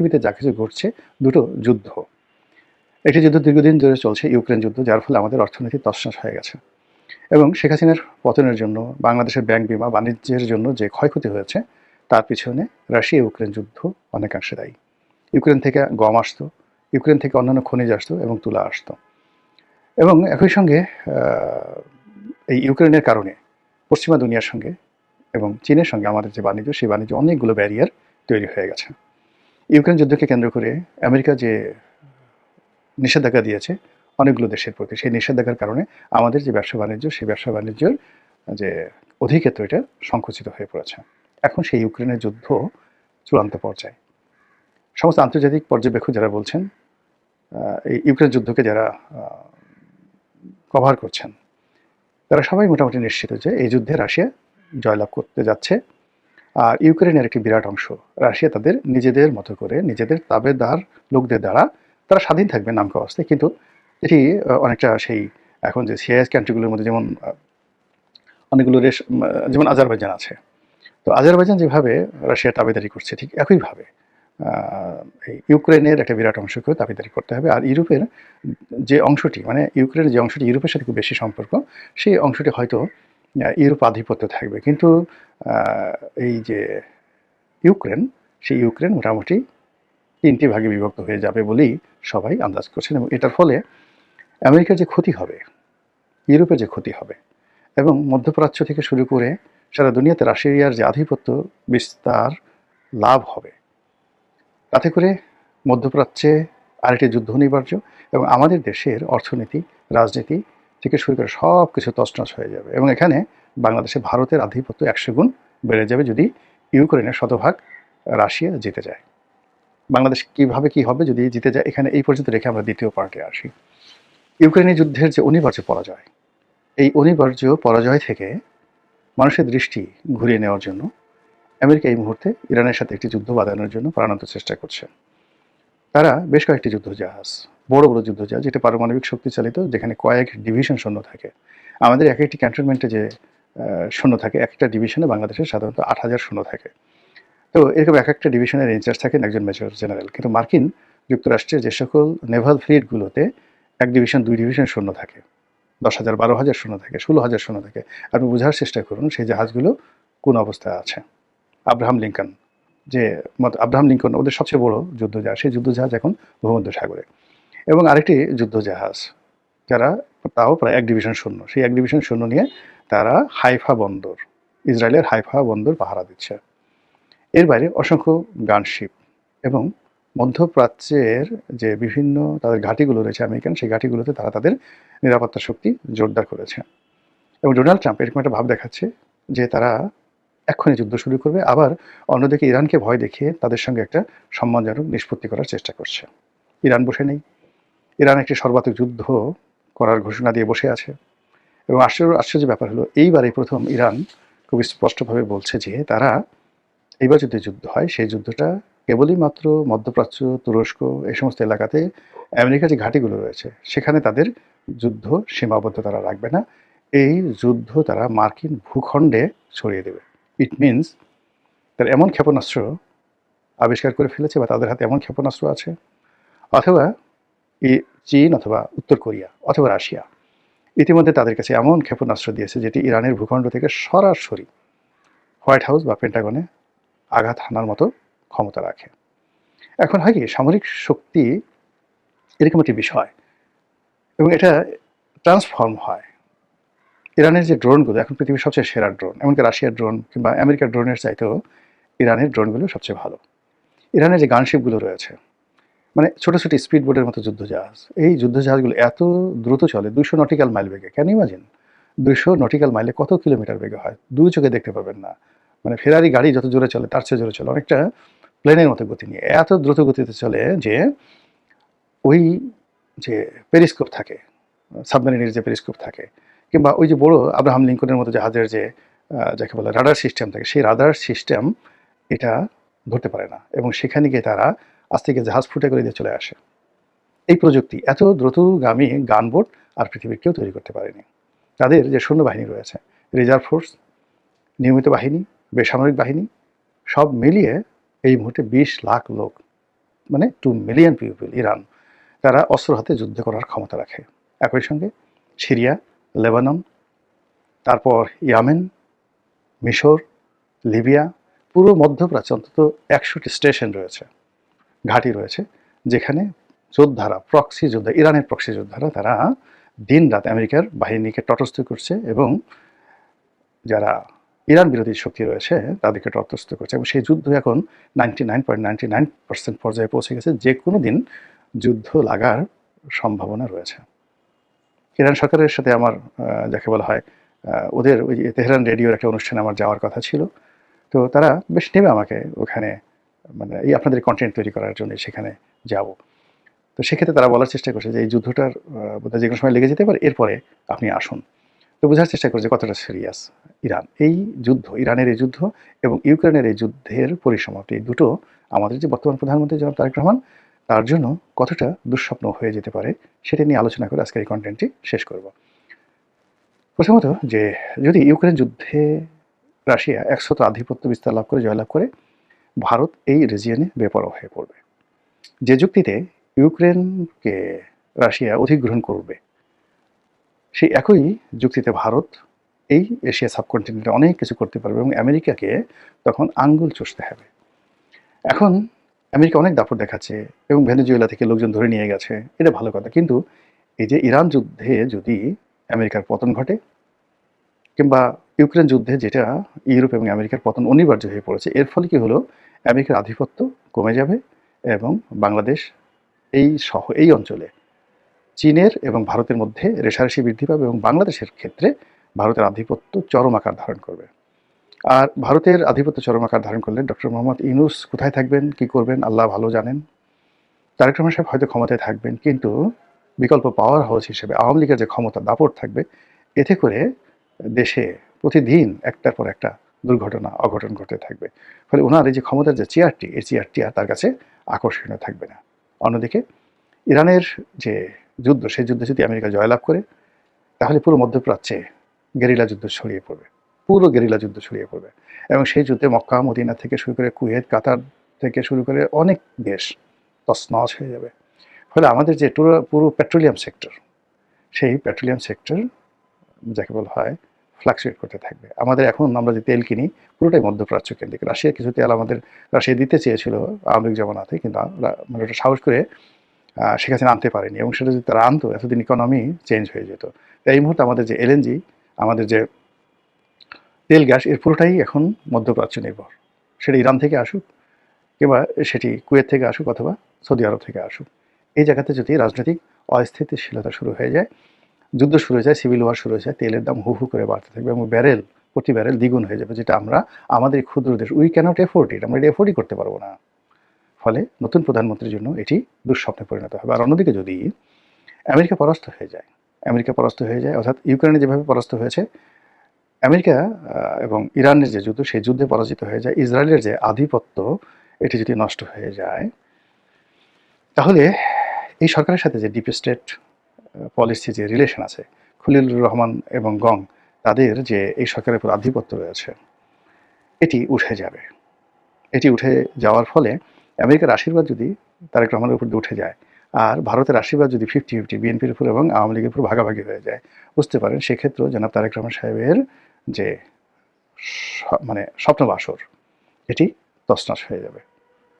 পৃথিবীতে যা কিছু ঘটছে দুটো যুদ্ধ। একটি যুদ্ধ দীর্ঘদিন ধরে চলছে, ইউক্রেন যুদ্ধ, যার ফলে আমাদের অর্থনীতি তছনছ হয়ে গেছে। এবং শেখ হাসিনার পতনের জন্য বাংলাদেশের ব্যাংক বিমা বাণিজ্যের জন্য যে ক্ষয়ক্ষতি হয়েছে তার পিছনে রাশিয়া ইউক্রেন যুদ্ধ অনেকাংশে দায়ী। ইউক্রেন থেকে গম আসতো, ইউক্রেন থেকে অন্যান্য খনিজ আসতো এবং তুলা আসতো। এবং একই সঙ্গে এই ইউক্রেনের কারণে পশ্চিমা দুনিয়ার সঙ্গে এবং চীনের সঙ্গে আমাদের যে বাণিজ্য, সেই বাণিজ্য অনেকগুলো ব্যারিয়ার তৈরি হয়ে গেছে। ইউক্রেন যুদ্ধকে কেন্দ্র করে আমেরিকা যে নিষেধাজ্ঞা দিয়েছে অনেকগুলো দেশের প্রতি, সেই নিষেধাজ্ঞার কারণে আমাদের যে ব্যবসা বাণিজ্য, সেই ব্যবসা বাণিজ্যের যে অধিক্ষেত্র এটা সংকুচিত হয়ে পড়েছে। এখন সেই ইউক্রেনের যুদ্ধ চূড়ান্ত পর্যায়ে। সমস্ত আন্তর্জাতিক পর্যবেক্ষক যারা বলছেন, এই ইউক্রেন যুদ্ধকে যারা কভার করছেন, তারা সবাই মোটামুটি নিশ্চিত যে এই যুদ্ধে রাশিয়া জয়লাভ করতে যাচ্ছে। আর ইউক্রেনের একটি বিরাট অংশ রাশিয়া তাদের নিজেদের মতো করে, নিজেদের তাবেদার লোকদের দ্বারা তারা স্বাধীন থাকবে নামকা অবস্থায়। কিন্তু এটি অনেকটা সেই এখন যে সিআইএস কান্ট্রিগুলোর মধ্যে যেমন অনেকগুলো দেশ, যেমন আজারবাইজান আছে, তো আজারবাইজান যেভাবে রাশিয়ার তাবেদারি করছে, ঠিক একইভাবে এই ইউক্রেনের একটা বিরাট অংশকেও দাবিদারি করতে হবে। আর ইউরোপের যে অংশটি, মানে ইউক্রেনের যে অংশটি ইউরোপের সাথে খুব বেশি সম্পর্ক, সেই অংশটি হয়তো ইউরোপ আধিপত্য থাকবে। কিন্তু এই যে ইউক্রেন, সেই ইউক্রেন মোটামুটি 3টি ভাগে বিভক্ত হয়ে যাবে বলেই সবাই আন্দাজ করছেন। এবং এটার ফলে আমেরিকার যে ক্ষতি হবে, ইউরোপের যে ক্ষতি হবে, এবং মধ্যপ্রাচ্য থেকে শুরু করে সারা দুনিয়াতে রাশিয়ার যে আধিপত্য বিস্তার লাভ হবে, তাতে করে মধ্যপ্রাচ্যে আরেকটি যুদ্ধ অনিবার্য এবং আমাদের দেশের অর্থনীতি, রাজনীতি থেকে শুরু করে সব কিছু তছনছ হয়ে যাবে। এবং এখানে বাংলাদেশে ভারতের আধিপত্য 100 গুণ বেড়ে যাবে যদি ইউক্রেনের শতভাগ রাশিয়া জিতে যায়। বাংলাদেশ কিভাবে কি হবে যদি জিতে যায়, এখানে এই পর্যন্ত রেখে আমরা দ্বিতীয় পার্টে আসি। ইউক্রেনের যুদ্ধের যে অনিবার্য পরাজয়, এই অনিবার্য পরাজয় থেকে মানুষের দৃষ্টি ঘুরিয়ে নেওয়ার জন্য আমেরিকা এই মুহূর্তে ইরানের সাথে একটি যুদ্ধ বাঁধানোর জন্য প্রাণান্ত চেষ্টা করছে। তারা বেশ কয়েকটি যুদ্ধজাহাজ, বড় বড় যুদ্ধজাহাজ, যেটা পারমাণবিক শক্তি চালিত, যেখানে কয়েক ডিভিশন সৈন্য থাকে। আমাদের এক একটি ক্যান্টনমেন্টে যে সৈন্য থাকে, একটা ডিভিশনে বাংলাদেশের সাধারণত 8,000 সৈন্য থাকে। তো এরকম এক একটা ডিভিশনের ইনচার্জ থাকেন একজন মেজর জেনারেল। কিন্তু মার্কিন যুক্তরাষ্ট্রের যে সকল নেভাল ফ্লিটগুলোতে 1 ডিভিশন 2 ডিভিশন সৈন্য থাকে, 10,000 12,000 সৈন্য থাকে, 16,000 সৈন্য থাকে। আপনি বোঝার চেষ্টা করুন সেই জাহাজগুলো কোন অবস্থায় আছে। আব্রাহাম লিঙ্কন, যে আব্রাহাম লিঙ্কন ওদের সবচেয়ে বড় যুদ্ধজাহাজ, সেই যুদ্ধজাহাজ এখন ভূমধ্যসাগরে। এবং আরেকটি যুদ্ধজাহাজ যারা তাও প্রায় 1 ডিভিশন সৈন্য, সেই 1 ডিভিশন সৈন্য নিয়ে তারা হাইফা বন্দর, ইসরায়েলের হাইফা বন্দর পাহারা দিচ্ছে। এর বাইরে অসংখ্য গানশিপ এবং মধ্যপ্রাচ্যের যে বিভিন্ন তাদের ঘাঁটিগুলো রয়েছে আমেরিকান, সেই ঘাঁটিগুলোতে তারা তাদের নিরাপত্তা শক্তি জোরদার করেছে। এবং ডোনাল্ড ট্রাম্প এরকম একটা ভাব দেখাচ্ছে যে তারা এক্ষুনি যুদ্ধ শুরু করবে, আবার অন্যদিকে ইরানকে ভয় দেখিয়ে তাদের সঙ্গে একটা সম্মানজনক নিষ্পত্তি করার চেষ্টা করছে। ইরান বসে নেই, ইরান একটি সর্বাত্মক যুদ্ধ করার ঘোষণা দিয়ে বসে আছে। এবং আশ্চর্য ব্যাপার হলো, এইবারই প্রথম ইরান খুব স্পষ্টভাবে বলছে যে তারা এইবার যদি যুদ্ধ হয়, সেই যুদ্ধটা কেবলই মাত্র মধ্যপ্রাচ্য, তুরস্ক, এই সমস্ত এলাকাতে আমেরিকার যে ঘাঁটিগুলো রয়েছে সেখানে তাদের যুদ্ধ সীমাবদ্ধ তারা রাখবে না। এই যুদ্ধ তারা মার্কিন ভূখণ্ডে ছড়িয়ে দেবে। ইট মিনস তারা এমন ক্ষেপণাস্ত্র আবিষ্কার করে ফেলেছে বা তাদের হাতে এমন ক্ষেপণাস্ত্র আছে, অথবা চীন অথবা উত্তর কোরিয়া অথবা রাশিয়া ইতিমধ্যে তাদের কাছে এমন ক্ষেপণাস্ত্র দিয়েছে যেটি ইরানের ভূখণ্ড থেকে সরাসরি হোয়াইট হাউস বা পেন্টাগনে আঘাত হানার মতো ক্ষমতা রাখে। এখন হয় কি, সামরিক শক্তি এরকম একটি বিষয় এবং এটা ট্রান্সফর্ম হয়। ইরানের যে ড্রোনগুলো এখন পৃথিবীর সবচেয়ে সেরা ড্রোন, এমনকি রাশিয়ার ড্রোন কিংবা আমেরিকার ড্রোনের চাইতেও ইরানের ড্রোনগুলো সবচেয়ে ভালো। ইরানের যে গানশিপগুলো রয়েছে, মানে ছোটো ছোটো স্পিড বোটের মতো যুদ্ধজাহাজ, এই যুদ্ধজাহাজগুলো এত দ্রুত চলে 200 নটিক্যাল মাইল বেগে। ক্যান ইউ ইমাজিন 200 নটিক্যাল মাইলে কত কিলোমিটার বেগে হয়? 2 চোখে দেখতে পাবেন না। মানে ফেরারি গাড়ি যত জোরে চলে তার চেয়ে জোরে চলে, অনেকটা প্লেনের মতো গতি নিয়ে এত দ্রুত গতিতে চলে যে ওই যে পেরিস্কোপ থাকে, সাবমেরিনের যে পেরিস্কোপ থাকে, কিংবা ওই যে বড় আব্রাহাম লিঙ্কনের মতো জাহাজের যে যাকে বলে রাডার সিস্টেম থাকে, সেই রাডার সিস্টেম এটা ধরতে পারে না এবং সেখানে গিয়ে তারা আজ থেকে জাহাজ ফুটে করে দিয়ে চলে আসে। এই প্রযুক্তি এত দ্রুতগামী গানবোট আর পৃথিবীর কেউ তৈরি করতে পারেনি। তাদের যে সৈন্যবাহিনী রয়েছে, রিজার্ভ ফোর্স, নিয়মিত বাহিনী, বেসামরিক বাহিনী, সব মিলিয়ে এই মুহূর্তে 20 লাখ লোক মানে 2 মিলিয়ন পিপল ইরান, তারা অস্ত্র হাতে যুদ্ধ করার ক্ষমতা রাখে। একই সঙ্গে সিরিয়া, লেবানন, তারপর ইয়ামেন, মিশর, লিবিয়া, পুরো মধ্যপ্রাচ্যে অন্তত 100টি স্টেশন রয়েছে, ঘাঁটি রয়েছে, যেখানে যোদ্ধারা, প্রক্সি যোদ্ধা, ইরানের প্রক্সি যোদ্ধারা তারা দিন রাত আমেরিকার বাহিনীকে তটস্থ করছে এবং যারা ইরান বিরোধী শক্তি রয়েছে তাদেরকে তটস্থ করছে, এবং সেই যুদ্ধ এখন 99.99% পর্যায়ে পৌঁছে গেছে। যে কোনো দিন যুদ্ধ লাগার সম্ভাবনা রয়েছে। ইরান সরকারের সাথে আমার যাকে বলা হয় ওদের ওই যে তেহরান রেডিওর একটা অনুষ্ঠানে আমার যাওয়ার কথা ছিল। তো তারা বেশ নেবে আমাকে ওখানে, মানে এই আপনাদের কন্টেন্ট তৈরি করার জন্য সেখানে যাব। তো সেক্ষেত্রে তারা বলার চেষ্টা করছে যে এই যুদ্ধটার বোধহয় যে কোনো সময় লেগে যেতে পারে, এরপরে আপনি আসুন। তো বোঝার চেষ্টা করছে কতটা সিরিয়াস ইরান। এই যুদ্ধ, ইরানের এই যুদ্ধ এবং ইউক্রেনের এই যুদ্ধের পরিসমাপ্তি, এই দুটো আমাদের যে বর্তমান প্রধানমন্ত্রী জনাব তারেক রহমান, তার জন্য কতটা দুঃস্বপ্ন হয়ে যেতে পারে সেটা নিয়ে আলোচনা করে আজকের এই কন্টেন্টটি শেষ করব। প্রথমত, যে যদি ইউক্রেন যুদ্ধে রাশিয়া একশত আধিপত্য বিস্তার লাভ করে, জয়লাভ করে, ভারত এই রিজিয়নে বেপরোয়া হয়ে পড়বে। যে যুক্তিতে ইউক্রেনকে রাশিয়া অধিগ্রহণ করবে, সেই একই যুক্তিতে ভারত এই এশিয়া সাবকন্টিনেন্টে অনেক কিছু করতে পারবে এবং আমেরিকাকে তখন আঙ্গুল চষতে হবে। এখন আমেরিকা অনেক দাপট দেখাচ্ছে এবং ভেনেজুয়েলা থেকে লোকজন ধরে নিয়ে গেছে, এটা ভালো কথা। কিন্তু এই যে ইরান যুদ্ধে যদি আমেরিকার পতন ঘটে, কিংবা ইউক্রেন যুদ্ধে যেটা ইউরোপ এবং আমেরিকার পতন অনিবার্য হয়ে পড়েছে, এর ফলে কি হলো, আমেরিকার আধিপত্য কমে যাবে এবং বাংলাদেশ এই অঞ্চলে চীনের এবং ভারতের মধ্যে রেষারেষি বৃদ্ধি পাবে এবং বাংলাদেশের ক্ষেত্রে ভারতের আধিপত্য চরম আকার ধারণ করবে। আর ভারতের আধিপত্য চরম আকার ধারণ করলে ডক্টর মোহাম্মদ ইউনূস কোথায় থাকবেন, কি করবেন, আল্লাহ ভালো জানেন। তারেক রহমান সাহেব হয়তো ক্ষমতায় থাকবেন, কিন্তু বিকল্প পাওয়ার হাউস হিসেবে আওয়ামী লীগের যে ক্ষমতা দাপট থাকবে, এতে করে দেশে প্রতিদিন একটার পর একটা দুর্ঘটনা, অঘটন ঘটতে থাকবে। ফলে ওনার এই যে ক্ষমতার যে চেয়ারটি, এই চেয়ারটি আর তার কাছে আকর্ষণীয় থাকবে না। অন্যদিকে ইরানের যে যুদ্ধ, সেই যুদ্ধে যদি আমেরিকা জয়লাভ করে, তাহলে পুরো মধ্যপ্রাচ্যে গেরিলা যুদ্ধ ছড়িয়ে পড়বে, পুরো গেরিলা যুদ্ধ ছড়িয়ে পড়বে। এবং সেই যুদ্ধে মক্কা, মদিনা থেকে শুরু করে কুয়েত, কাতার থেকে শুরু করে অনেক দেশ তছনছ হয়ে যাবে। ফলে আমাদের যে পুরো পেট্রোলিয়াম সেক্টর, সেই পেট্রোলিয়াম সেক্টর যাকে বলা হয় ফ্লাকচুয়েট করতে থাকবে। আমাদের এখন আমরা যে তেল কিনি পুরোটাই মধ্যপ্রাচ্য কেন্দ্রিক। রাশিয়া কিছু তেল রাশিয়া দিতে চেয়েছিল আওয়ামী লীগ জমানাতে, কিন্তু মানে ওটা সাহস করে শেখ হাসিনা আনতে পারেনি, এবং সেটা যদি তারা আনতো এতদিন ইকোনমি চেঞ্জ হয়ে যেত। এই মুহূর্তে আমাদের যে এলএনজি, আমাদের যে তেল গ্যাস, এর পুরোটাই এখন মধ্যপ্রাচ্য নির্ভর। সেটা ইরান থেকে আসুক, কিংবা সেটি কুয়েত থেকে আসুক, অথবা সৌদি আরব থেকে আসুক। এই জায়গাতে যদি রাজনৈতিক অস্থিতিশীলতা শুরু হয়ে যায়, যুদ্ধ শুরু হয়ে যায়, সিভিল ওয়ার শুরু হয়ে যায়, তেলের দাম হু হু করে বাড়তে থাকবে এবং প্রতি ব্যারেল দ্বিগুণ হয়ে যাবে, যেটা আমরা আমাদের ক্ষুদ্র দেশ, উই ক্যানট এফোর্ড ইট, আমরা এটা এফোর্ডই করতে পারবো না। ফলে নতুন প্রধানমন্ত্রীর জন্য এটি দুঃস্বপ্নে পরিণত হবে। আর অন্যদিকে যদি আমেরিকা পরাস্ত হয়ে যায়, অর্থাৎ ইউক্রেনে যেভাবে পরাস্ত হয়েছে, আমেরিকা এবং ইরানের যে যুদ্ধ, সেই যুদ্ধে পরাজিত হয়ে যায়, ইসরায়েলের যে আধিপত্য, এটি যদি নষ্ট হয়ে যায়, তাহলে এই সরকারের সাথে যে ডিপ স্টেট পলিসি যে রিলেশন আছে, খলিলুর রহমান এবং গং, তাদের যে এই সরকারের উপর আধিপত্য রয়েছে, এটি উঠে যাবে। এটি উঠে যাওয়ার ফলে আমেরিকার আশীর্বাদ যদি তারেক রহমানের উপর দিয়ে উঠে যায়, আর ভারতের আশীর্বাদ যদি 50-50 বিএনপির উপর এবং আওয়ামী লীগের উপর ভাগাভাগি হয়ে যায়, বুঝতে পারেন সেক্ষেত্রেও জনাব তারেক রহমান সাহেবের যে মানে স্বপ্নবাসর, এটি তছনছ হয়ে যাবে।